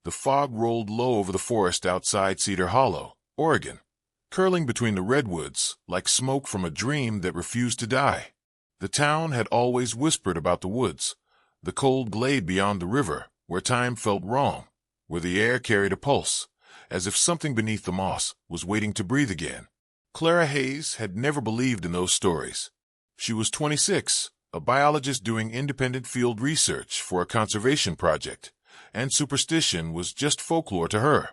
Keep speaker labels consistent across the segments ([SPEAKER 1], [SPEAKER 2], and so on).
[SPEAKER 1] The fog rolled low over the forest outside Cedar Hollow, Oregon, curling between the redwoods like smoke from a dream that refused to die. The town had always whispered about the woods, the cold glade beyond the river, where time felt wrong, where the air carried a pulse, as if something beneath the moss was waiting to breathe again. Clara Hayes had never believed in those stories. She was 26, a biologist doing independent field research for a conservation project, and superstition was just folklore to her,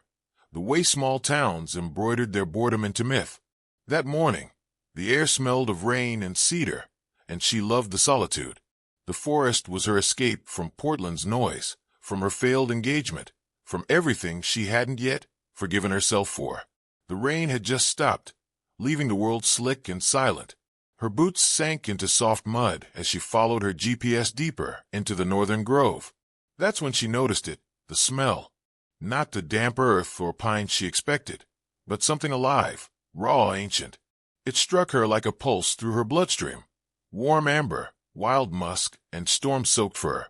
[SPEAKER 1] the way small towns embroidered their boredom into myth. That morning, the air smelled of rain and cedar, and she loved the solitude. The forest was her escape from Portland's noise, from her failed engagement, from everything she hadn't yet forgiven herself for. The rain had just stopped, leaving the world slick and silent. Her boots sank into soft mud as she followed her GPS deeper into the northern grove. That's when she noticed it, the smell. Not the damp earth or pine she expected, but something alive, raw, ancient. It struck her like a pulse through her bloodstream. Warm amber, wild musk, and storm-soaked fur.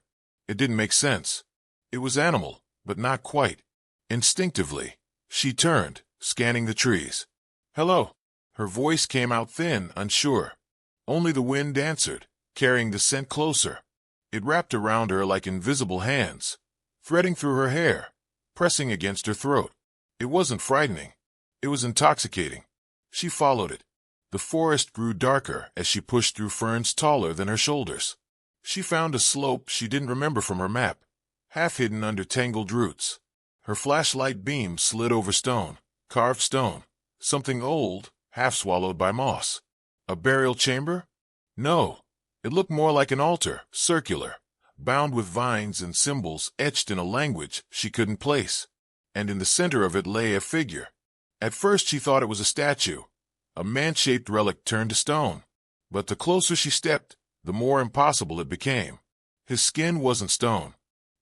[SPEAKER 1] It didn't make sense. It was animal, but not quite. Instinctively, she turned, scanning the trees. "Hello." Her voice came out thin, unsure. Only the wind answered, carrying the scent closer. It wrapped around her like invisible hands, threading through her hair, pressing against her throat. It wasn't frightening. It was intoxicating. She followed it. The forest grew darker as she pushed through ferns taller than her shoulders. She found a slope she didn't remember from her map, half hidden under tangled roots. Her flashlight beam slid over stone, carved stone, something old, half swallowed by moss. A burial chamber? No. It looked more like an altar, circular, bound with vines and symbols etched in a language she couldn't place. And in the center of it lay a figure. At first she thought it was a statue, a man-shaped relic turned to stone. But the closer she stepped, the more impossible it became. His skin wasn't stone.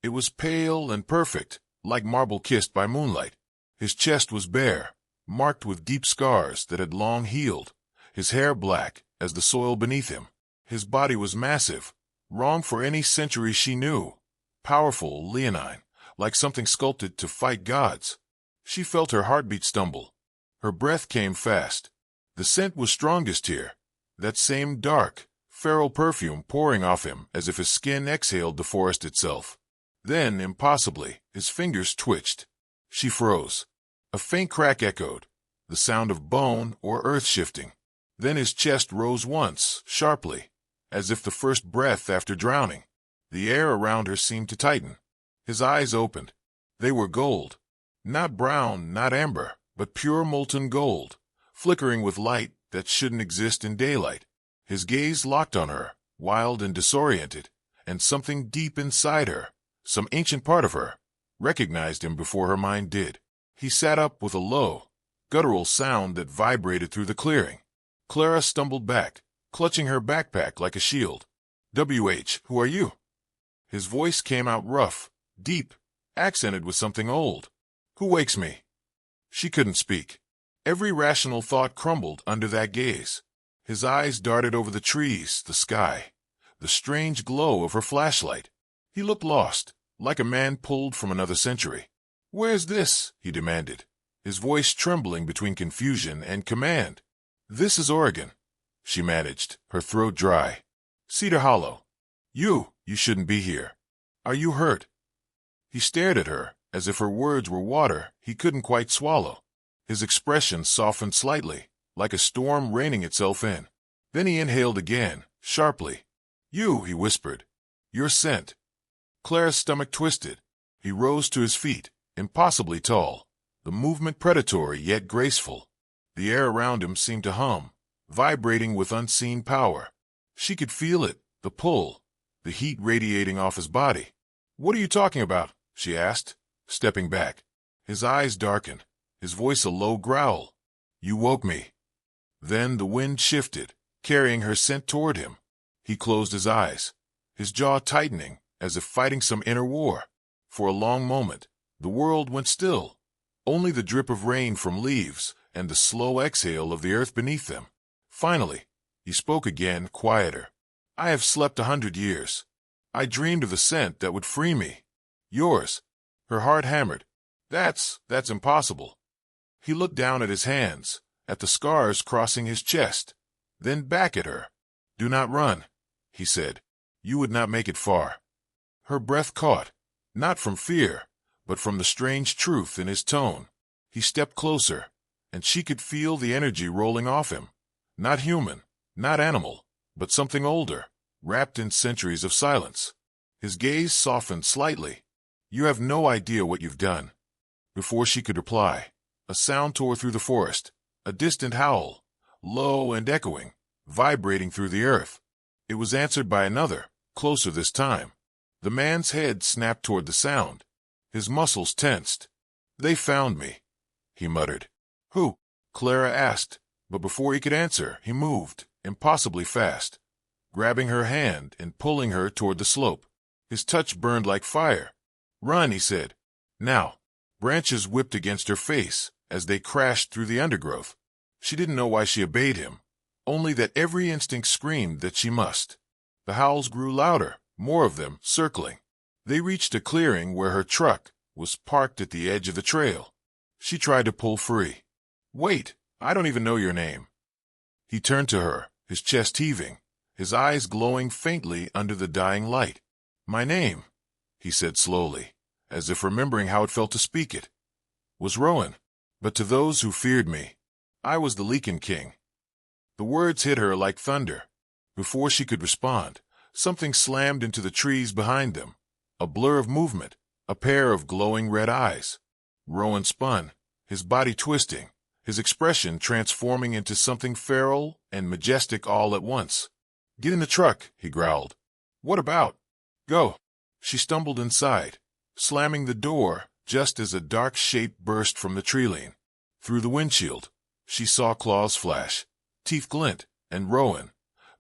[SPEAKER 1] It was pale and perfect, like marble kissed by moonlight. His chest was bare, marked with deep scars that had long healed, his hair black as the soil beneath him. His body was massive, wrong for any century she knew, powerful, leonine, like something sculpted to fight gods. She felt her heartbeat stumble. Her breath came fast. The scent was strongest here, that same dark, feral perfume pouring off him as if his skin exhaled the forest itself. Then, impossibly, his fingers twitched. She froze. A faint crack echoed, the sound of bone or earth shifting. Then his chest rose once, sharply, as if the first breath after drowning. The air around her seemed to tighten. His eyes opened. They were gold. Not brown, not amber, but pure molten gold, flickering with light that shouldn't exist in daylight. His gaze locked on her, wild and disoriented, and something deep inside her, some ancient part of her, recognized him before her mind did. He sat up with a low, guttural sound that vibrated through the clearing. Clara stumbled back, clutching her backpack like a shield. "WH, who are you?" His voice came out rough, deep, accented with something old. "Who wakes me?" She couldn't speak. Every rational thought crumbled under that gaze. His eyes darted over the trees, the sky, the strange glow of her flashlight. He looked lost, like a man pulled from another century. "Where's this?" he demanded, his voice trembling between confusion and command. "This is Oregon," she managed, her throat dry. "Cedar Hollow. You shouldn't be here. Are you hurt?" He stared at her, as if her words were water he couldn't quite swallow. His expression softened slightly, like a storm reining itself in. Then he inhaled again, sharply. "You," he whispered. "You're sent." Clara's stomach twisted. He rose to his feet, impossibly tall, the movement predatory yet graceful. The air around him seemed to hum, vibrating with unseen power. She could feel it, the pull, the heat radiating off his body. "What are you talking about?" she asked, stepping back. His eyes darkened, his voice a low growl. "You woke me." Then the wind shifted, carrying her scent toward him. He closed his eyes, his jaw tightening as if fighting some inner war. For a long moment, the world went still, only the drip of rain from leaves and the slow exhale of the earth beneath them. Finally, he spoke again, quieter. "I have slept 100 years. I dreamed of the scent that would free me. Yours." Her heart hammered, That's impossible. He looked down at his hands, at the scars crossing his chest, then back at her. Do not run, he said. You would not make it far. Her breath caught, not from fear, but from the strange truth in his tone. He stepped closer, and she could feel the energy rolling off him. Not human, not animal, but something older, wrapped in centuries of silence. His gaze softened slightly. You have no idea what you've done. Before she could reply, a sound tore through the forest, a distant howl, low and echoing, vibrating through the earth. It was answered by another, closer this time. The man's head snapped toward the sound. His muscles tensed. They found me, he muttered. Who? Clara asked, but before he could answer, he moved, impossibly fast, grabbing her hand and pulling her toward the slope. His touch burned like fire. Run, he said. Now. Branches whipped against her face as they crashed through the undergrowth. She didn't know why she obeyed him, only that every instinct screamed that she must. The howls grew louder, more of them, circling. They reached a clearing where her truck was parked at the edge of the trail. She tried to pull free. Wait, I don't even know your name. He turned to her, his chest heaving, his eyes glowing faintly under the dying light. My name, he said slowly, as if remembering how it felt to speak it, was Rowan. But to those who feared me, I was the Lycan king. The words hit her like thunder. Before she could respond, something slammed into the trees behind them. A blur of movement, a pair of glowing red eyes. Rowan spun, his body twisting, his expression transforming into something feral and majestic all at once. Get in the truck, he growled. What about? Go. She stumbled inside, slamming the door just as a dark shape burst from the tree line. Through the windshield, she saw claws flash, teeth glint, and Rowan,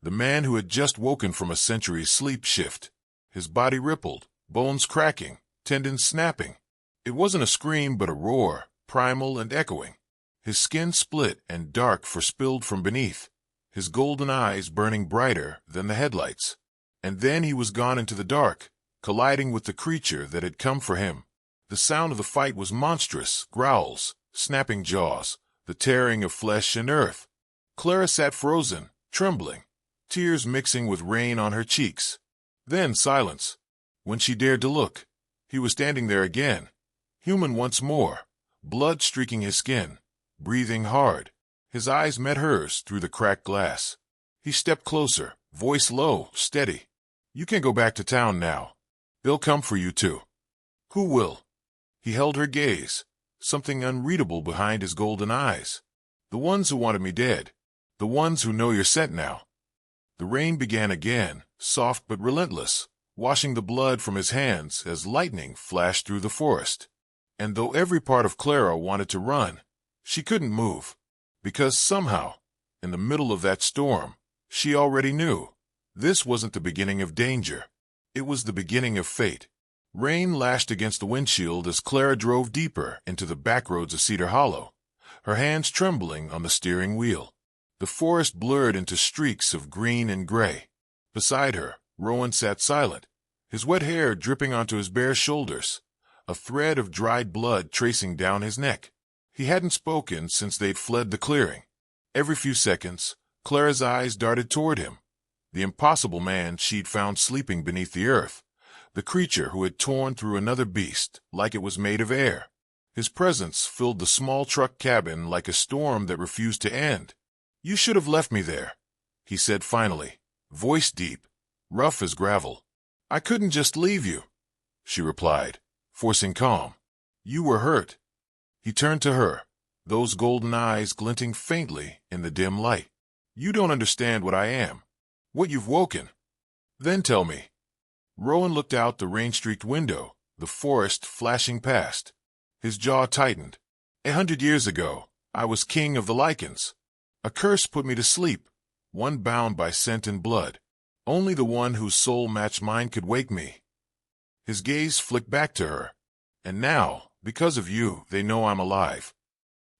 [SPEAKER 1] the man who had just woken from a century's sleep shift. His body rippled, bones cracking, tendons snapping. It wasn't a scream but a roar, primal and echoing. His skin split and dark forspilled from beneath, his golden eyes burning brighter than the headlights. And then he was gone into the dark, colliding with the creature that had come for him. The sound of the fight was monstrous, growls, snapping jaws, the tearing of flesh and earth. Clara sat frozen, trembling, tears mixing with rain on her cheeks. Then silence. When she dared to look, he was standing there again, human once more, blood streaking his skin, breathing hard. His eyes met hers through the cracked glass. He stepped closer, voice low, steady. You can go back to town now. They'll come for you too. Who will? He held her gaze, something unreadable behind his golden eyes. The ones who wanted me dead. The ones who know you're sent now. The rain began again, soft but relentless, washing the blood from his hands as lightning flashed through the forest. And though every part of Clara wanted to run, she couldn't move, because somehow, in the middle of that storm, she already knew. This wasn't the beginning of danger. It was the beginning of fate. Rain lashed against the windshield as Clara drove deeper into the backroads of Cedar Hollow, her hands trembling on the steering wheel. The forest blurred into streaks of green and gray. Beside her, Rowan sat silent, his wet hair dripping onto his bare shoulders, a thread of dried blood tracing down his neck. He hadn't spoken since they'd fled the clearing. Every few seconds, Clara's eyes darted toward him, the impossible man she'd found sleeping beneath the earth, the creature who had torn through another beast like it was made of air. His presence filled the small truck cabin like a storm that refused to end. You should have left me there, he said finally, voice deep, rough as gravel. I couldn't just leave you, she replied, forcing calm. You were hurt. He turned to her, those golden eyes glinting faintly in the dim light. You don't understand what I am, what you've woken. Then tell me. Rowan looked out the rain-streaked window, the forest flashing past. His jaw tightened. 100 years ago, I was king of the Lycans. A curse put me to sleep, one bound by scent and blood. Only the one whose soul matched mine could wake me. His gaze flicked back to her. And now, because of you, they know I'm alive.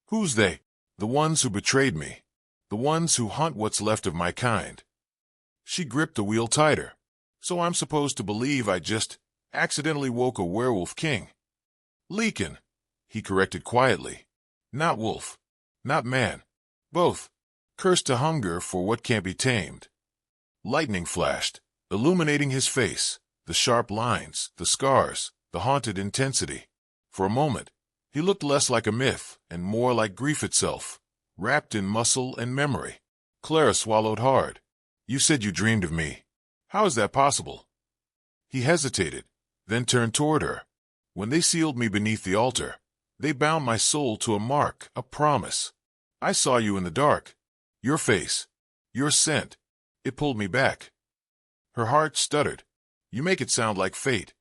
[SPEAKER 1] Who's they? The ones who betrayed me. The ones who hunt what's left of my kind. She gripped the wheel tighter. So I'm supposed to believe I just accidentally woke a werewolf king. Lycan, he corrected quietly. Not wolf. Not man. Both. Cursed to hunger for what can't be tamed. Lightning flashed, illuminating his face, the sharp lines, the scars, the haunted intensity. For a moment, he looked less like a myth and more like grief itself, wrapped in muscle and memory. Clara swallowed hard. You said you dreamed of me. How is that possible? He hesitated, then turned toward her. When they sealed me beneath the altar, they bound my soul to a mark, a promise. I saw you in the dark. Your face. Your scent. It pulled me back. Her heart stuttered. You make it sound like fate.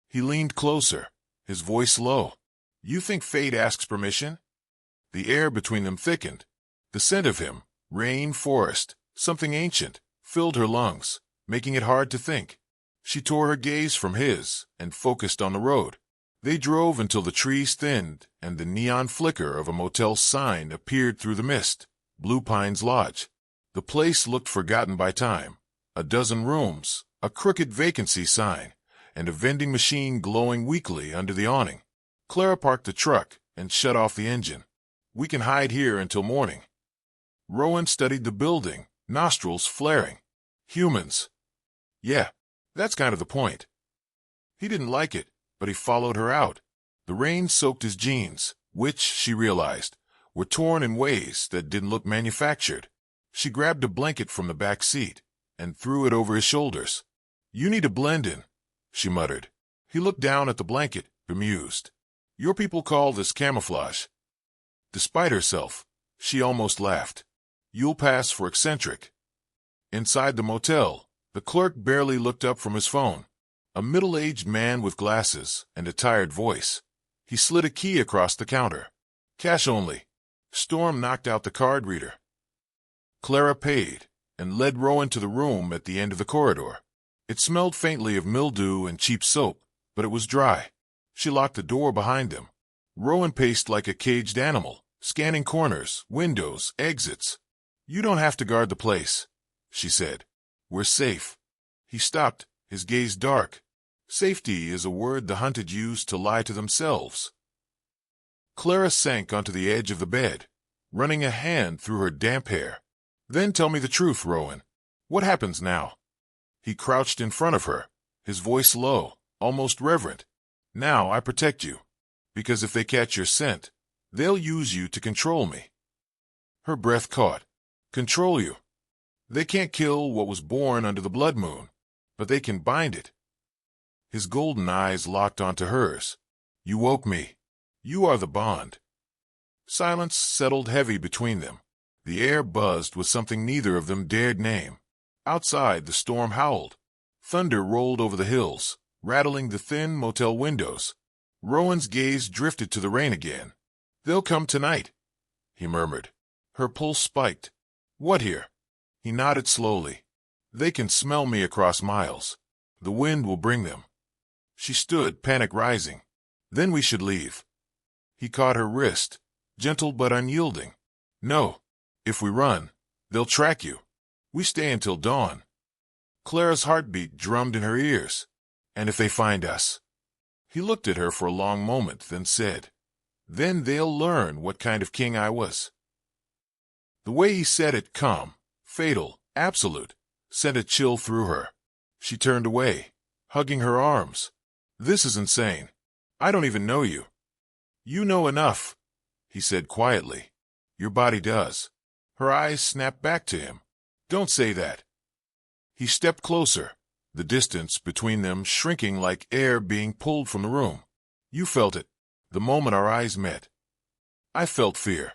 [SPEAKER 1] He leaned closer, his voice low. You think fate asks permission? The air between them thickened. The scent of him, rain, forest, something ancient, filled her lungs, making it hard to think. She tore her gaze from his and focused on the road. They drove until the trees thinned and the neon flicker of a motel sign appeared through the mist. Blue Pines Lodge. The place looked forgotten by time. A dozen rooms, a crooked vacancy sign, and a vending machine glowing weakly under the awning. Clara parked the truck and shut off the engine. We can hide here until morning. Rowan studied the building, nostrils flaring. Humans. Yeah, that's kind of the point. He didn't like it, but he followed her out. The rain soaked his jeans, which, she realized, were torn in ways that didn't look manufactured. She grabbed a blanket from the back seat and threw it over his shoulders. You need to blend in, she muttered. He looked down at the blanket, bemused. Your people call this camouflage. Despite herself, she almost laughed. You'll pass for eccentric. Inside the motel, the clerk barely looked up from his phone. A middle-aged man with glasses and a tired voice. He slid a key across the counter. Cash only. Storm knocked out the card reader. Clara paid and led Rowan to the room at the end of the corridor. It smelled faintly of mildew and cheap soap, but it was dry. She locked the door behind them. Rowan paced like a caged animal, scanning corners, windows, exits. You don't have to guard the place, she said. We're safe. He stopped, his gaze dark. Safety is a word the hunted use to lie to themselves. Clara sank onto the edge of the bed, running a hand through her damp hair. Then tell me the truth, Rowan. What happens now? He crouched in front of her, his voice low, almost reverent. Now I protect you, because if they catch your scent, they'll use you to control me. Her breath caught. Control you. They can't kill what was born under the blood moon, but they can bind it. His golden eyes locked onto hers. You woke me. You are the bond. Silence settled heavy between them. The air buzzed with something neither of them dared name. Outside, the storm howled. Thunder rolled over the hills, rattling the thin motel windows. Rowan's gaze drifted to the rain again. They'll come tonight, he murmured. Her pulse spiked. What here? He nodded slowly. They can smell me across miles. The wind will bring them. She stood, panic rising. Then we should leave. He caught her wrist, gentle but unyielding. No. If we run, they'll track you. We stay until dawn. Clara's heartbeat drummed in her ears. And if they find us? He looked at her for a long moment, then said, Then they'll learn what kind of king I was. The way he said it, calm, fatal, absolute, sent a chill through her. She turned away, hugging her arms. This is insane. I don't even know you. You know enough, he said quietly. Your body does. Her eyes snapped back to him. Don't say that. He stepped closer, the distance between them shrinking like air being pulled from the room. You felt it, the moment our eyes met. I felt fear.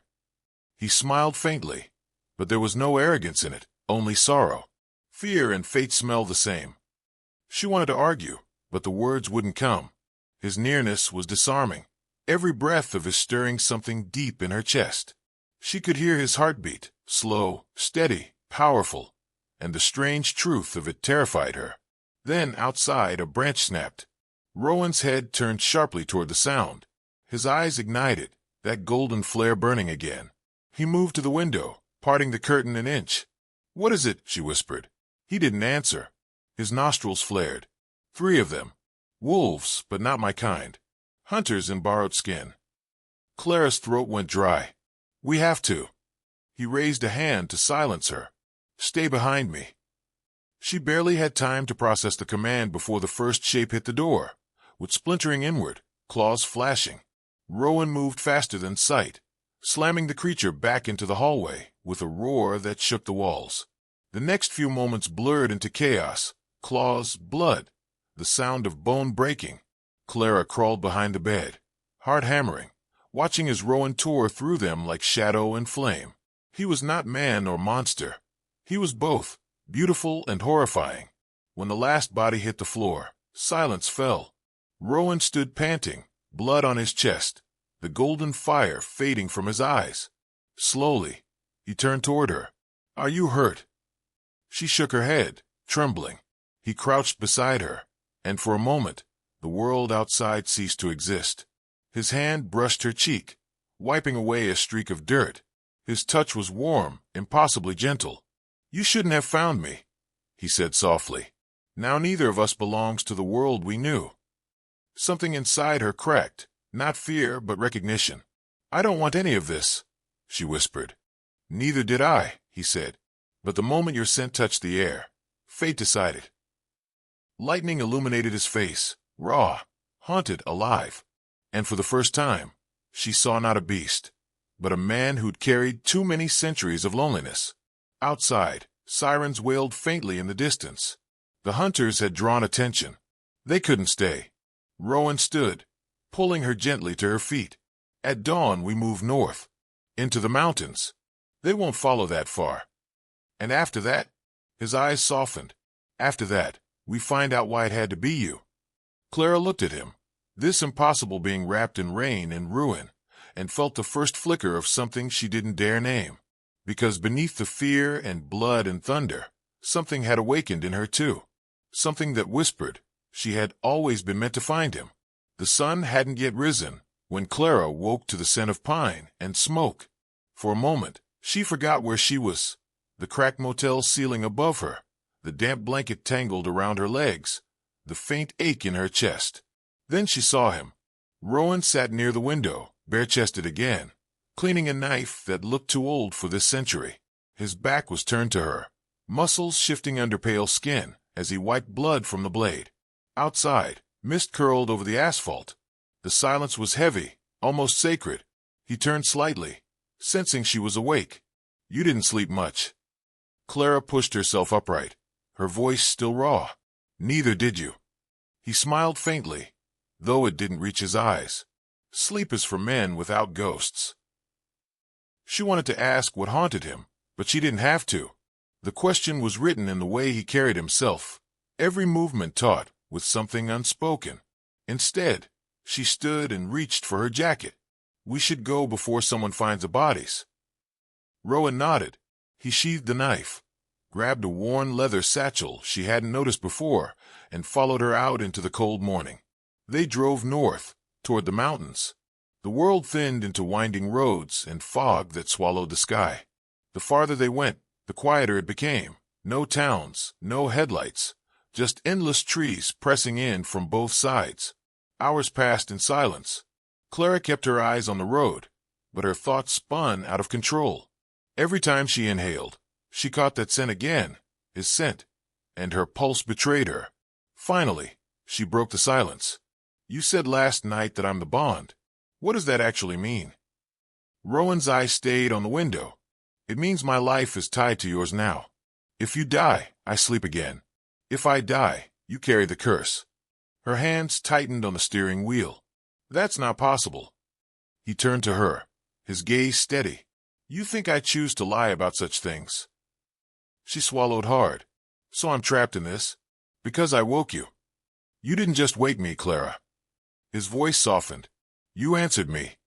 [SPEAKER 1] He smiled faintly, but there was no arrogance in it, only sorrow. Fear and fate smell the same. She wanted to argue, but the words wouldn't come. His nearness was disarming, every breath of his stirring something deep in her chest. She could hear his heartbeat, slow, steady, powerful, and the strange truth of it terrified her. Then, outside, a branch snapped. Rowan's head turned sharply toward the sound. His eyes ignited, that golden flare burning again. He moved to the window, parting the curtain an inch. What is it? She whispered. He didn't answer. His nostrils flared. 3 of them. Wolves, but not my kind. Hunters in borrowed skin. Clara's throat went dry. "We have to." He raised a hand to silence her. "Stay behind me." She barely had time to process the command before the first shape hit the door, with splintering inward, claws flashing. Rowan moved faster than sight, slamming the creature back into the hallway with a roar that shook the walls. The next few moments blurred into chaos, claws, blood, the sound of bone breaking. Clara crawled behind the bed, heart hammering, watching as Rowan tore through them like shadow and flame. He was not man or monster. He was both, beautiful and horrifying. When the last body hit the floor, silence fell. Rowan stood panting, blood on his chest, the golden fire fading from his eyes. Slowly, he turned toward her. "Are you hurt?" She shook her head, trembling. He crouched beside her, and for a moment, the world outside ceased to exist. His hand brushed her cheek, wiping away a streak of dirt. His touch was warm, impossibly gentle. "You shouldn't have found me," he said softly. "Now neither of us belongs to the world we knew." Something inside her cracked, not fear but recognition. "I don't want any of this," she whispered. "Neither did I," he said. "But the moment your scent touched the air, fate decided." Lightning illuminated his face, raw, haunted, alive. And for the first time, she saw not a beast, but a man who'd carried too many centuries of loneliness. Outside, sirens wailed faintly in the distance. The hunters had drawn attention. They couldn't stay. Rowan stood, pulling her gently to her feet. "At dawn we move north, into the mountains. They won't follow that far. And after that," his eyes softened, "after that, we find out why it had to be you." Clara looked at him, this impossible being wrapped in rain and ruin, and felt the first flicker of something she didn't dare name. Because beneath the fear and blood and thunder, something had awakened in her too. Something that whispered she had always been meant to find him. The sun hadn't yet risen when Clara woke to the scent of pine and smoke. For a moment, she forgot where she was. The cracked motel ceiling above her, the damp blanket tangled around her legs, the faint ache in her chest. Then she saw him. Rowan sat near the window, bare-chested again, cleaning a knife that looked too old for this century. His back was turned to her, muscles shifting under pale skin as he wiped blood from the blade. Outside, mist curled over the asphalt. The silence was heavy, almost sacred. He turned slightly, sensing she was awake. "You didn't sleep much." Clara pushed herself upright, her voice still raw. "Neither did you." He smiled faintly, though it didn't reach his eyes. "Sleep is for men without ghosts." She wanted to ask what haunted him, but she didn't have to. The question was written in the way he carried himself, every movement taut with something unspoken. Instead, she stood and reached for her jacket. "We should go before someone finds the bodies." Rowan nodded. He sheathed the knife, grabbed a worn leather satchel she hadn't noticed before, and followed her out into the cold morning. They drove north, toward the mountains. The world thinned into winding roads and fog that swallowed the sky. The farther they went, the quieter it became. No towns, no headlights, just endless trees pressing in from both sides. Hours passed in silence. Clara kept her eyes on the road, but her thoughts spun out of control. Every time she inhaled, she caught that scent again, his scent, and her pulse betrayed her. Finally, she broke the silence. "You said last night that I'm the bond. What does that actually mean?" Rowan's eyes stayed on the window. "It means my life is tied to yours now. If you die, I sleep again. If I die, you carry the curse." Her hands tightened on the steering wheel. "That's not possible." He turned to her, his gaze steady. "You think I choose to lie about such things?" She swallowed hard. "So I'm trapped in this? Because I woke you." "You didn't just wake me, Clara." His voice softened. "You answered me."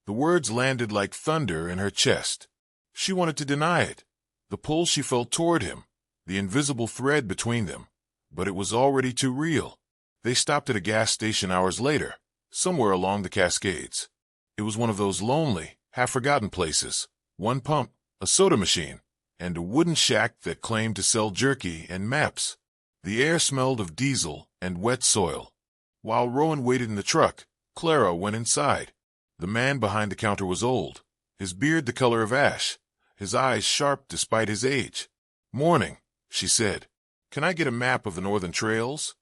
[SPEAKER 1] The words landed like thunder in her chest. She wanted to deny it, the pull she felt toward him, the invisible thread between them. But it was already too real. They stopped at a gas station hours later, somewhere along the Cascades. It was one of those lonely, half-forgotten places. One pump, a soda machine, and a wooden shack that claimed to sell jerky and maps. The air smelled of diesel and wet soil. While Rowan waited in the truck, Clara went inside. The man behind the counter was old, his beard the color of ash, his eyes sharp despite his age. "Morning," she said. "Can I get a map of the northern trails?"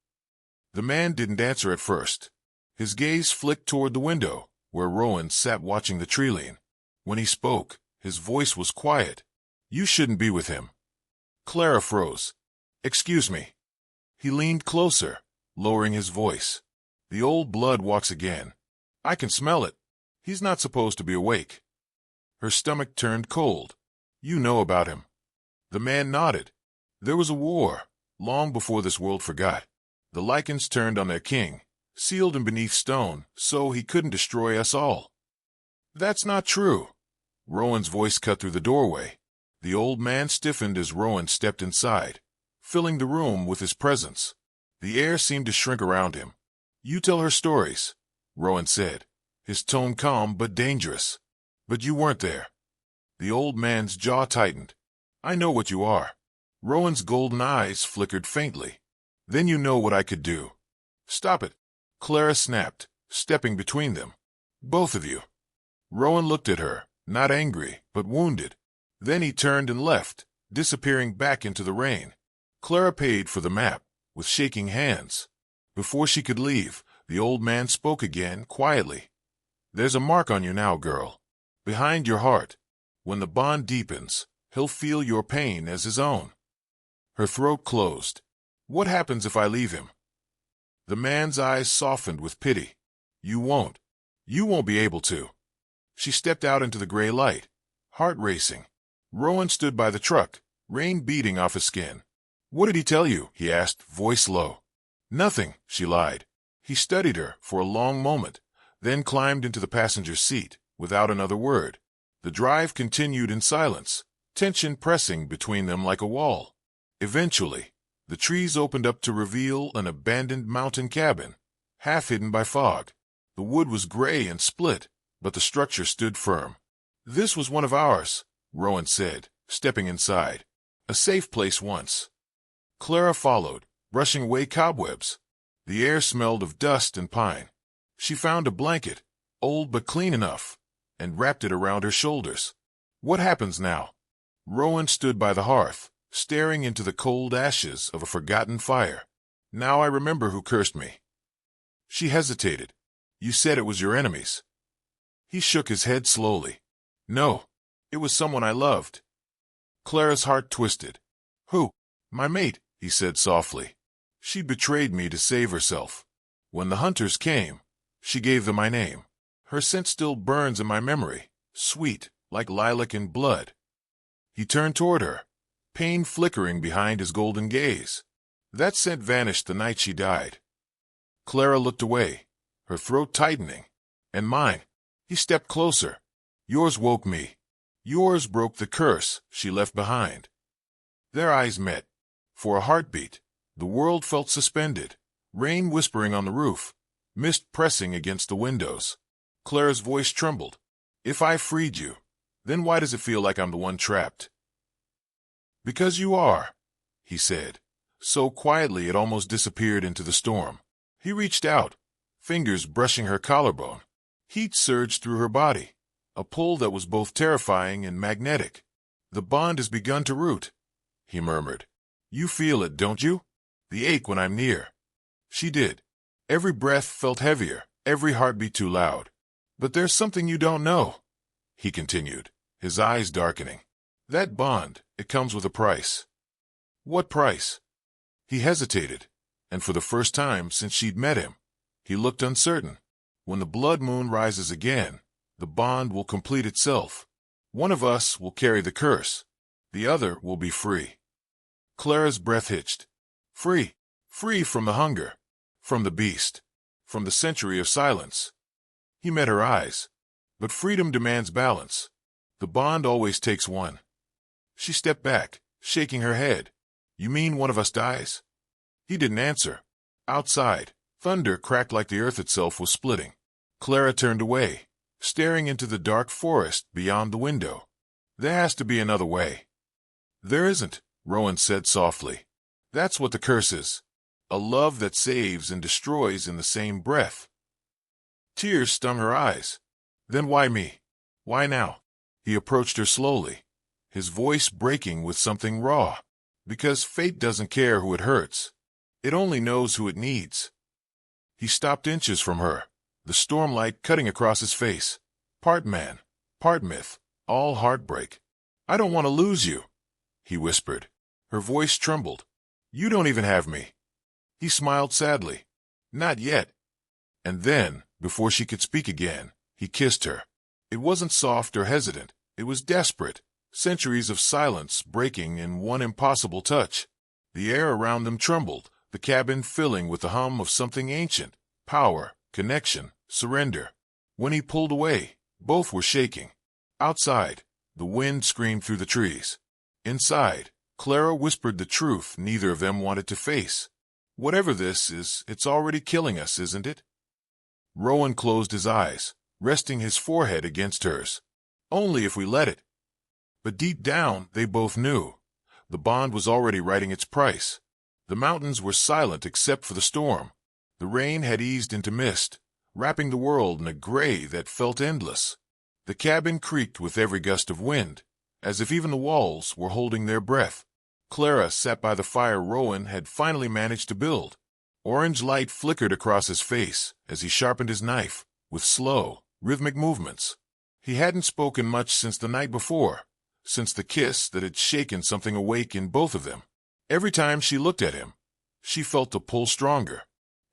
[SPEAKER 1] The man didn't answer at first. His gaze flicked toward the window, where Rowan sat watching the tree line. When he spoke, his voice was quiet. "You shouldn't be with him." Clara froze. "Excuse me." He leaned closer, lowering his voice. "The old blood walks again. I can smell it. He's not supposed to be awake." Her stomach turned cold. "You know about him." The man nodded. "There was a war, long before this world forgot. The Lycans turned on their king, sealed him beneath stone, so he couldn't destroy us all." "That's not true." Rowan's voice cut through the doorway. The old man stiffened as Rowan stepped inside, filling the room with his presence. The air seemed to shrink around him. "You tell her stories," Rowan said, his tone calm but dangerous. "But you weren't there." The old man's jaw tightened. "I know what you are." Rowan's golden eyes flickered faintly. "Then you know what I could do." "Stop it," Clara snapped, stepping between them. "Both of you." Rowan looked at her, not angry, but wounded. Then he turned and left, disappearing back into the rain. Clara paid for the map, with shaking hands. Before she could leave, the old man spoke again, quietly. "There's a mark on you now, girl. Behind your heart. When the bond deepens, he'll feel your pain as his own." Her throat closed. "What happens if I leave him?" The man's eyes softened with pity. "You won't. You won't be able to." She stepped out into the gray light, heart racing. Rowan stood by the truck, rain beating off his skin. "What did he tell you?" he asked, voice low. "Nothing," she lied. He studied her for a long moment, then climbed into the passenger's seat, without another word. The drive continued in silence, tension pressing between them like a wall. Eventually, the trees opened up to reveal an abandoned mountain cabin, half hidden by fog. The wood was gray and split, but the structure stood firm. "This was one of ours," Rowan said, stepping inside. "A safe place once." Clara followed, brushing away cobwebs. The air smelled of dust and pine. She found a blanket, old but clean enough, and wrapped it around her shoulders. "What happens now?" Rowan stood by the hearth, staring into the cold ashes of a forgotten fire. "Now I remember who cursed me." She hesitated. "You said it was your enemies." He shook his head slowly. "No, it was someone I loved." Clara's heart twisted. "Who?" "My mate," he said softly. "She betrayed me to save herself. When the hunters came, she gave them my name. Her scent still burns in my memory, sweet, like lilac and blood." He turned toward her, pain flickering behind his golden gaze. "That scent vanished the night she died." Clara looked away, her throat tightening. "And mine." He stepped closer. "Yours woke me. Yours broke the curse she left behind." Their eyes met. For a heartbeat, the world felt suspended, rain whispering on the roof, mist pressing against the windows. Clara's voice trembled. "If I freed you, then why does it feel like I'm the one trapped?" "Because you are," he said, so quietly it almost disappeared into the storm. He reached out, fingers brushing her collarbone. Heat surged through her body, a pull that was both terrifying and magnetic. "The bond has begun to root," he murmured. "You feel it, don't you? The ache when I'm near." She did. Every breath felt heavier, every heartbeat too loud. "But there's something you don't know," he continued, his eyes darkening. "That bond, it comes with a price." "What price?" He hesitated, and for the first time since she'd met him, he looked uncertain. "When the blood moon rises again, the bond will complete itself. One of us will carry the curse. The other will be free." Clara's breath hitched. Free. Free from the hunger, from the beast, from the century of silence. He met her eyes. "But freedom demands balance. The bond always takes one." She stepped back, shaking her head. "You mean one of us dies?" He didn't answer. Outside, thunder cracked like the earth itself was splitting. Clara turned away, staring into the dark forest beyond the window. "There has to be another way." "There isn't," Rowan said softly. "That's what the curse is. A love that saves and destroys in the same breath." Tears stung her eyes. Then why me? Why now? He approached her slowly, his voice breaking with something raw. Because fate doesn't care who it hurts. It only knows who it needs. He stopped inches from her, the stormlight cutting across his face. Part man, part myth, all heartbreak. I don't want to lose you, he whispered. Her voice trembled. You don't even have me. He smiled sadly. Not yet. And then, before she could speak again, he kissed her. It wasn't soft or hesitant. It was desperate. Centuries of silence breaking in one impossible touch. The air around them trembled, the cabin filling with the hum of something ancient. Power, connection, surrender. When he pulled away, both were shaking. Outside, the wind screamed through the trees. Inside, Clara whispered the truth neither of them wanted to face. Whatever this is, it's already killing us, isn't it? Rowan closed his eyes, resting his forehead against hers. Only if we let it. But deep down, they both knew. The bond was already writing its price. The mountains were silent except for the storm. The rain had eased into mist, wrapping the world in a gray that felt endless. The cabin creaked with every gust of wind, as if even the walls were holding their breath. Clara sat by the fire Rowan had finally managed to build. Orange light flickered across his face as he sharpened his knife, with slow, rhythmic movements. He hadn't spoken much since the night before, since the kiss that had shaken something awake in both of them. Every time she looked at him, she felt the pull stronger.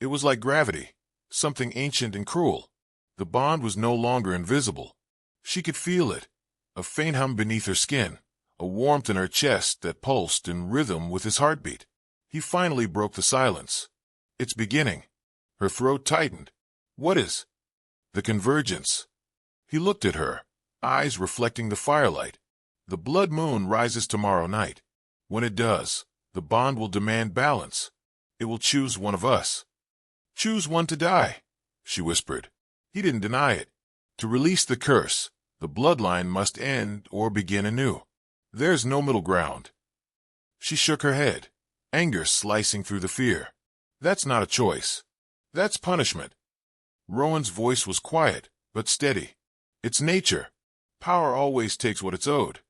[SPEAKER 1] It was like gravity, something ancient and cruel. The bond was no longer invisible. She could feel it, a faint hum beneath her skin, a warmth in her chest that pulsed in rhythm with his heartbeat. He finally broke the silence. It's beginning. Her throat tightened. What is? The convergence. He looked at her, eyes reflecting the firelight. The blood moon rises tomorrow night. When it does, the bond will demand balance. It will choose one of us. Choose one to die, she whispered. He didn't deny it. To release the curse, the bloodline must end or begin anew. There's no middle ground. She shook her head, anger slicing through the fear. That's not a choice. That's punishment. Rowan's voice was quiet, but steady. It's nature. Power always takes what it's owed.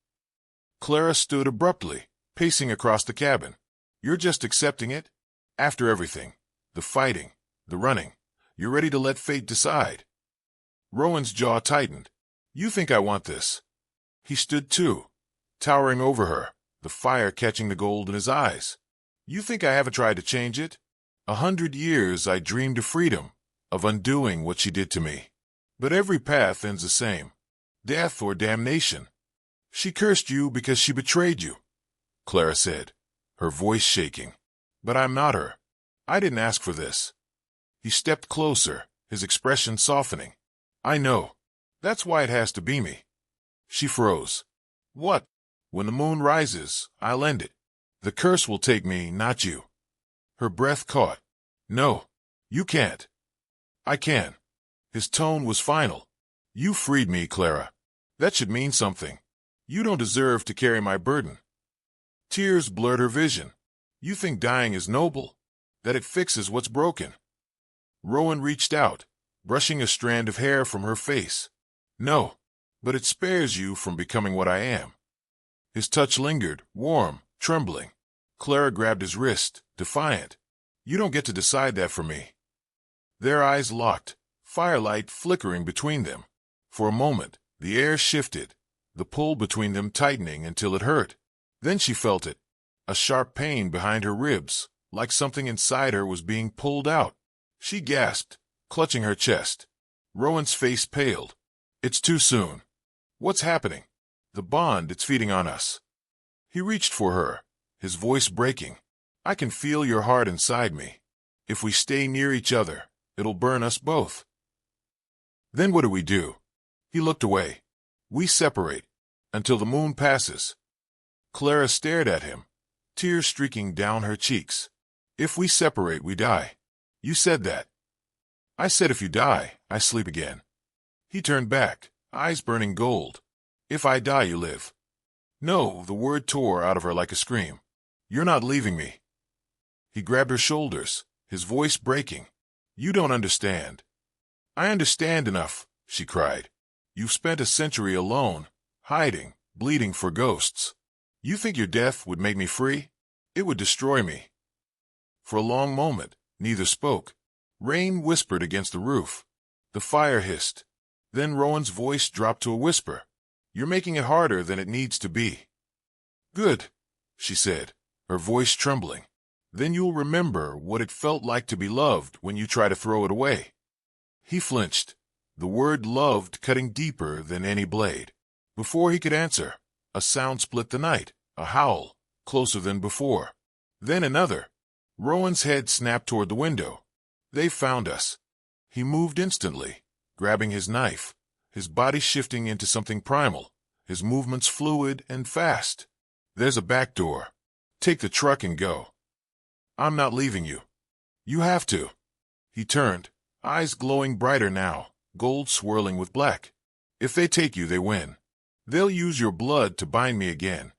[SPEAKER 1] Clara stood abruptly, pacing across the cabin. You're just accepting it? After everything, the fighting, the running, you're ready to let fate decide. Rowan's jaw tightened. You think I want this? He stood too, towering over her, the fire catching the gold in his eyes. You think I haven't tried to change it? 100 years I dreamed of freedom, of undoing what she did to me. But every path ends the same. Death or damnation. She cursed you because she betrayed you, Clara said, her voice shaking. But I'm not her. I didn't ask for this. He stepped closer, his expression softening. I know. That's why it has to be me. She froze. What? When the moon rises, I'll end it. The curse will take me, not you. Her breath caught. No, you can't. I can. His tone was final. You freed me, Clara. That should mean something. You don't deserve to carry my burden. Tears blurred her vision. You think dying is noble, that it fixes what's broken. Rowan reached out, brushing a strand of hair from her face. No, but it spares you from becoming what I am. His touch lingered, warm, trembling. Clara grabbed his wrist, defiant. You don't get to decide that for me. Their eyes locked, firelight flickering between them. For a moment, the air shifted, the pull between them tightening until it hurt. Then she felt it, a sharp pain behind her ribs, like something inside her was being pulled out. She gasped, clutching her chest. Rowan's face paled. It's too soon. What's happening? The bond, it's feeding on us. He reached for her, his voice breaking. I can feel your heart inside me. If we stay near each other, it'll burn us both. Then what do? He looked away. We separate, until the moon passes. Clara stared at him, tears streaking down her cheeks. If we separate, we die. You said that. I said if you die, I sleep again. He turned back, eyes burning gold. If I die, you live. No, the word tore out of her like a scream. You're not leaving me. He grabbed her shoulders, his voice breaking. You don't understand. I understand enough, she cried. You've spent a century alone, hiding, bleeding for ghosts. You think your death would make me free? It would destroy me." For a long moment, neither spoke. Rain whispered against the roof. The fire hissed. Then Rowan's voice dropped to a whisper. "You're making it harder than it needs to be." "Good," she said, her voice trembling. "Then you'll remember what it felt like to be loved when you try to throw it away." He flinched, the word loved cutting deeper than any blade. Before he could answer, a sound split the night, a howl, closer than before. Then another. Rowan's head snapped toward the window. "They found us." He moved instantly, grabbing his knife, his body shifting into something primal, his movements fluid and fast. "There's a back door. Take the truck and go." "I'm not leaving you." "You have to." He turned, eyes glowing brighter now, gold swirling with black. "If they take you, they win. They'll use your blood to bind me again."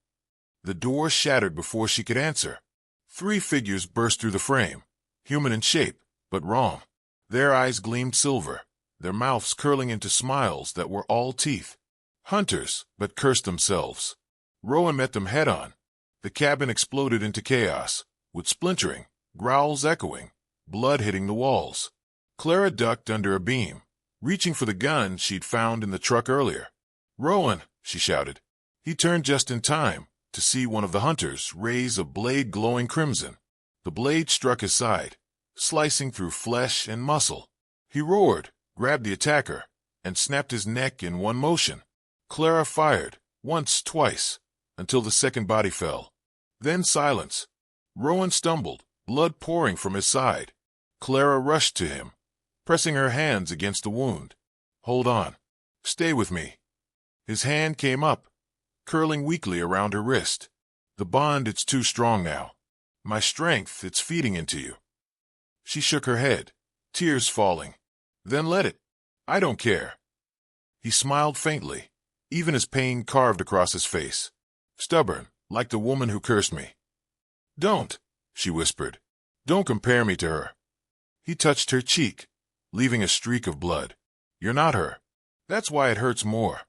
[SPEAKER 1] The door shattered before she could answer. 3 figures burst through the frame, human in shape, but wrong. Their eyes gleamed silver, their mouths curling into smiles that were all teeth. Hunters, but cursed themselves. Rowan met them head-on. The cabin exploded into chaos, with splintering, growls echoing, blood hitting the walls. Clara ducked under a beam, reaching for the gun she'd found in the truck earlier. "Rowan!" she shouted. He turned just in time to see one of the hunters raise a blade glowing crimson. The blade struck his side, slicing through flesh and muscle. He roared, grabbed the attacker, and snapped his neck in one motion. Clara fired, once, twice, until the second body fell. Then silence. Rowan stumbled, blood pouring from his side. Clara rushed to him, pressing her hands against the wound. "Hold on. Stay with me." His hand came up, curling weakly around her wrist. "The bond, it's too strong now. My strength, it's feeding into you." She shook her head, tears falling. "Then let it. I don't care." He smiled faintly, even as pain carved across his face. "Stubborn, like the woman who cursed me." "Don't," she whispered. "Don't compare me to her." He touched her cheek, leaving a streak of blood. "You're not her. That's why it hurts more."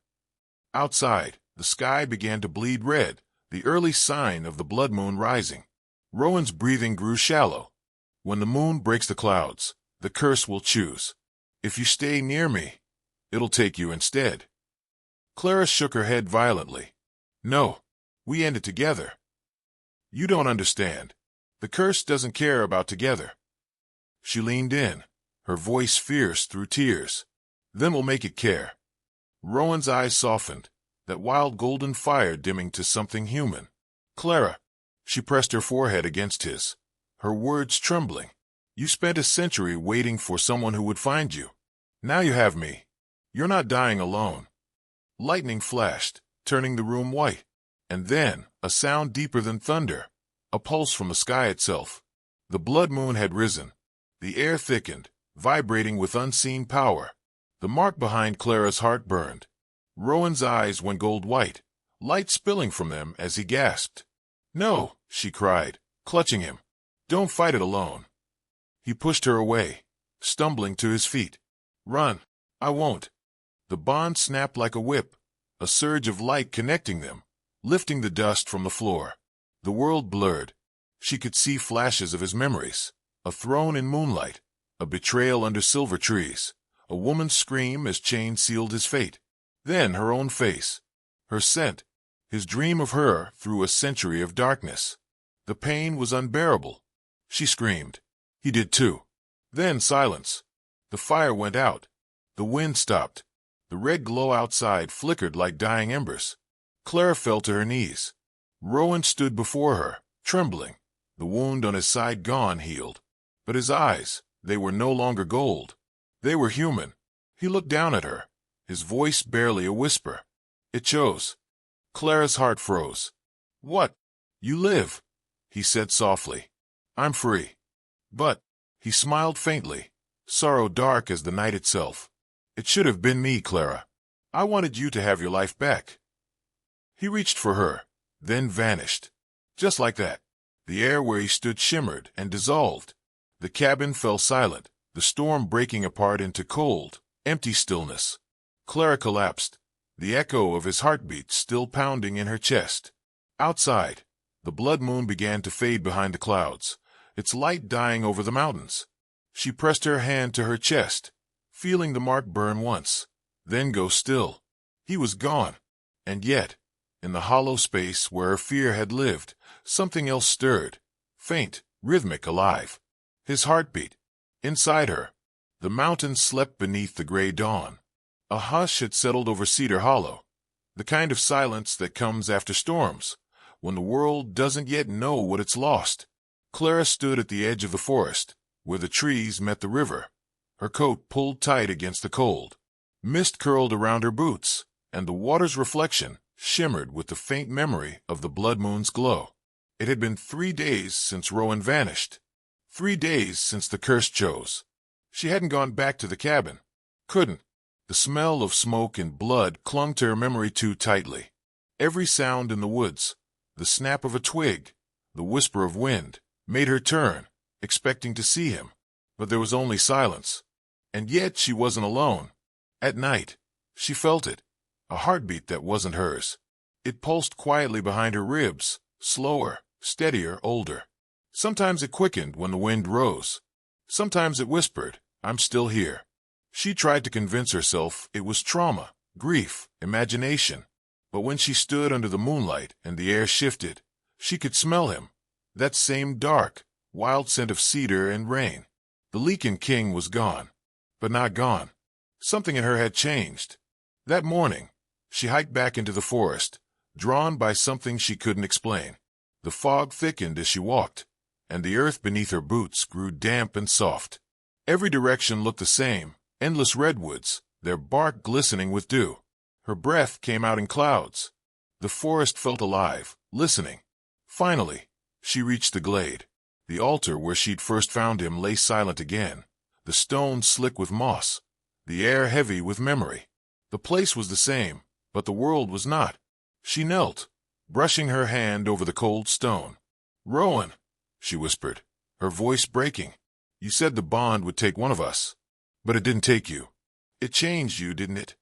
[SPEAKER 1] Outside, the sky began to bleed red, the early sign of the blood moon rising. Rowan's breathing grew shallow. "When the moon breaks the clouds, the curse will choose. If you stay near me, it'll take you instead." Clara shook her head violently. "No, we end it together." "You don't understand. The curse doesn't care about together." She leaned in, her voice fierce through tears. "Then we'll make it care." Rowan's eyes softened, that wild golden fire dimming to something human. "Clara," she pressed her forehead against his, her words trembling. "You spent a century waiting for someone who would find you. Now you have me. You're not dying alone." Lightning flashed, turning the room white. And then, a sound deeper than thunder, a pulse from the sky itself. The blood moon had risen. The air thickened, vibrating with unseen power. The mark behind Clara's heart burned. Rowan's eyes went gold-white, light spilling from them as he gasped. "No," she cried, clutching him. "Don't fight it alone." He pushed her away, stumbling to his feet. "Run." "I won't." The bond snapped like a whip, a surge of light connecting them, lifting the dust from the floor. The world blurred. She could see flashes of his memories. A throne in moonlight, a betrayal under silver trees, a woman's scream as chains sealed his fate. Then her own face, her scent, his dream of her through a century of darkness. The pain was unbearable. She screamed. He did too. Then silence. The fire went out. The wind stopped. The red glow outside flickered like dying embers. Clara fell to her knees. Rowan stood before her, trembling, the wound on his side gone, healed. But his eyes, they were no longer gold. They were human. He looked down at her, his voice barely a whisper. It chose. Clara's heart froze. "What? You live," he said softly. "I'm free." "But," he smiled faintly, sorrow dark as the night itself. "It should have been me, Clara. I wanted you to have your life back." He reached for her, then vanished. Just like that. The air where he stood shimmered and dissolved. The cabin fell silent, the storm breaking apart into cold, empty stillness. Clara collapsed, the echo of his heartbeat still pounding in her chest. Outside, the blood moon began to fade behind the clouds, its light dying over the mountains. She pressed her hand to her chest, feeling the mark burn once, then go still. He was gone. And yet, in the hollow space where her fear had lived, something else stirred, faint, rhythmic, alive. His heartbeat. Inside her, the mountains slept beneath the gray dawn. A hush had settled over Cedar Hollow, the kind of silence that comes after storms, when the world doesn't yet know what it's lost. Clara stood at the edge of the forest, where the trees met the river, her coat pulled tight against the cold. Mist curled around her boots, and the water's reflection shimmered with the faint memory of the blood moon's glow. It had been 3 days since Rowan vanished. 3 days since the curse chose. She hadn't gone back to the cabin. Couldn't. The smell of smoke and blood clung to her memory too tightly. Every sound in the woods, the snap of a twig, the whisper of wind, made her turn, expecting to see him. But there was only silence. And yet she wasn't alone. At night, she felt it, a heartbeat that wasn't hers. It pulsed quietly behind her ribs, slower, steadier, older. Sometimes it quickened when the wind rose. Sometimes it whispered, "I'm still here." She tried to convince herself it was trauma, grief, imagination. But when she stood under the moonlight and the air shifted, she could smell him, that same dark, wild scent of cedar and rain. The Lycan king was gone, but not gone. Something in her had changed. That morning, she hiked back into the forest, drawn by something she couldn't explain. The fog thickened as she walked, and the earth beneath her boots grew damp and soft. Every direction looked the same, endless redwoods, their bark glistening with dew. Her breath came out in clouds. The forest felt alive, listening. Finally, she reached the glade. The altar where she'd first found him lay silent again, the stones slick with moss, the air heavy with memory. The place was the same, but the world was not. She knelt, brushing her hand over the cold stone. "Rowan," she whispered, her voice breaking. "You said the bond would take one of us, but it didn't take you. It changed you, didn't it?"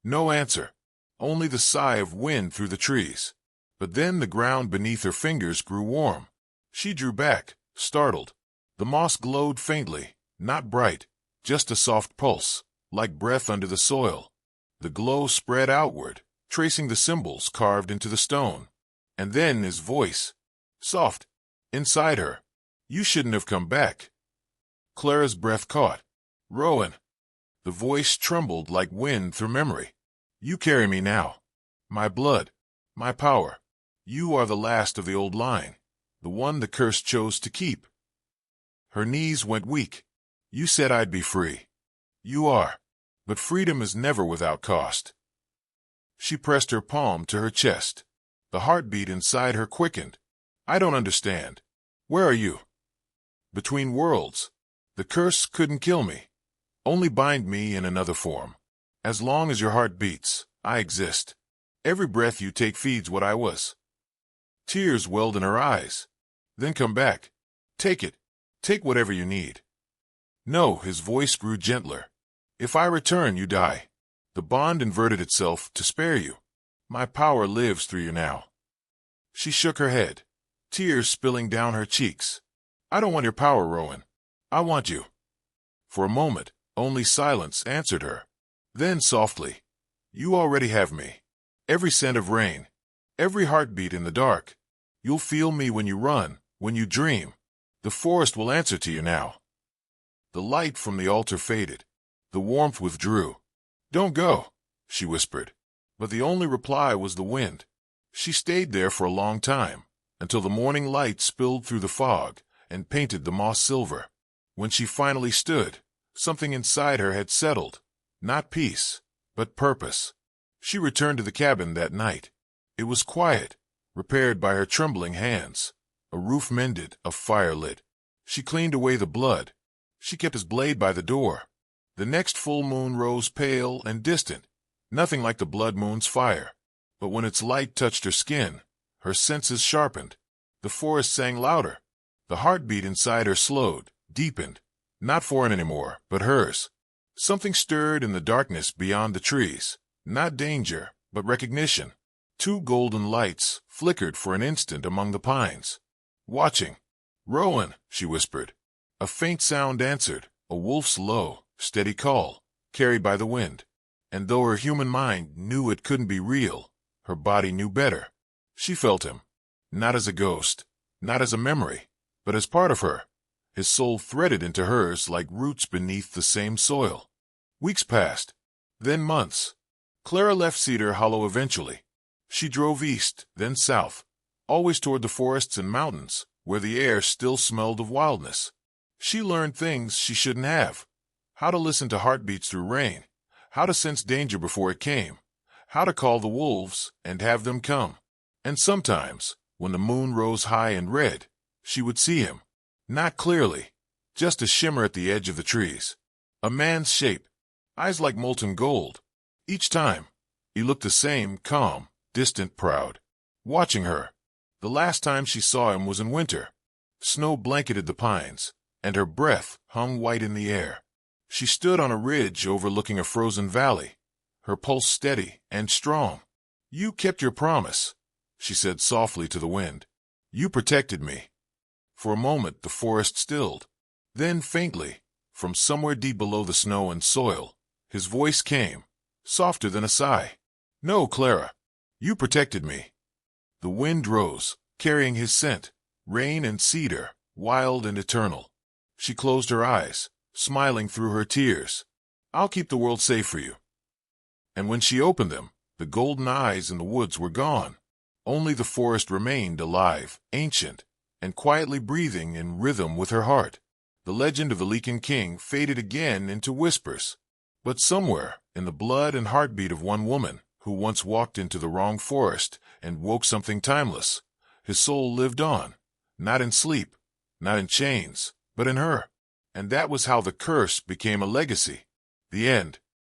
[SPEAKER 1] No answer, only the sigh of wind through the trees. But then the ground beneath her fingers grew warm. She drew back, startled. The moss glowed faintly, not bright, just a soft pulse, like breath under the soil. The glow spread outward, tracing the symbols carved into the stone. And then his voice, soft, inside her. "You shouldn't have come back." Clara's breath caught. "Rowan." The voice trembled like wind through memory. "You carry me now. My blood, my power. You are the last of the old line, the one the curse chose to keep." Her knees went weak. "You said I'd be free. You are. But freedom is never without cost." She pressed her palm to her chest. The heartbeat inside her quickened. "I don't understand. Where are you?" "Between worlds. The curse couldn't kill me. Only bind me in another form. As long as your heart beats, I exist. Every breath you take feeds what I was." Tears welled in her eyes. "Then come back. Take it. Take whatever you need." "No," his voice grew gentler. "If I return, you die. The bond inverted itself to spare you. My power lives through you now." She shook her head, tears spilling down her cheeks. "I don't want your power, Rowan. I want you." For a moment, only silence answered her. Then softly, "You already have me. Every scent of rain, every heartbeat in the dark. You'll feel me when you run, when you dream. The forest will answer to you now." The light from the altar faded. The warmth withdrew. "Don't go," she whispered. But the only reply was the wind. She stayed there for a long time, until the morning light spilled through the fog and painted the moss silver. When she finally stood, something inside her had settled. Not peace, but purpose. She returned to the cabin that night. It was quiet, repaired by her trembling hands. A roof mended, a fire lit. She cleaned away the blood. She kept his blade by the door. The next full moon rose pale and distant, nothing like the blood moon's fire. But when its light touched her skin, her senses sharpened. The forest sang louder. The heartbeat inside her slowed, deepened. Not foreign anymore, but hers. Something stirred in the darkness beyond the trees. Not danger, but recognition. Two golden lights flickered for an instant among the pines. Watching. "Rowan," she whispered. A faint sound answered, a wolf's low, steady call, carried by the wind. And though her human mind knew it couldn't be real, her body knew better. She felt him, not as a ghost, not as a memory, but as part of her. His soul threaded into hers like roots beneath the same soil. Weeks passed, then months. Clara left Cedar Hollow eventually. She drove east, then south, always toward the forests and mountains, where the air still smelled of wildness. She learned things she shouldn't have. How to listen to heartbeats through rain, how to sense danger before it came, how to call the wolves and have them come. And sometimes, when the moon rose high and red, she would see him. Not clearly, just a shimmer at the edge of the trees. A man's shape, eyes like molten gold. Each time, he looked the same, calm, distant, proud. Watching her. The last time she saw him was in winter. Snow blanketed the pines, and her breath hung white in the air. She stood on a ridge overlooking a frozen valley, her pulse steady and strong. "You kept your promise," she said softly to the wind. "You protected me." For a moment the forest stilled. Then faintly, from somewhere deep below the snow and soil, his voice came, softer than a sigh. "No, Clara, you protected me." The wind rose, carrying his scent, rain and cedar, wild and eternal. She closed her eyes, smiling through her tears. "I'll keep the world safe for you." And when she opened them, the golden eyes in the woods were gone. Only the forest remained alive, ancient, and quietly breathing in rhythm with her heart. The legend of the Lycan king faded again into whispers. But somewhere, in the blood and heartbeat of one woman, who once walked into the wrong forest and woke something timeless, his soul lived on, not in sleep, not in chains, but in her. And that was how the curse became a legacy. The end.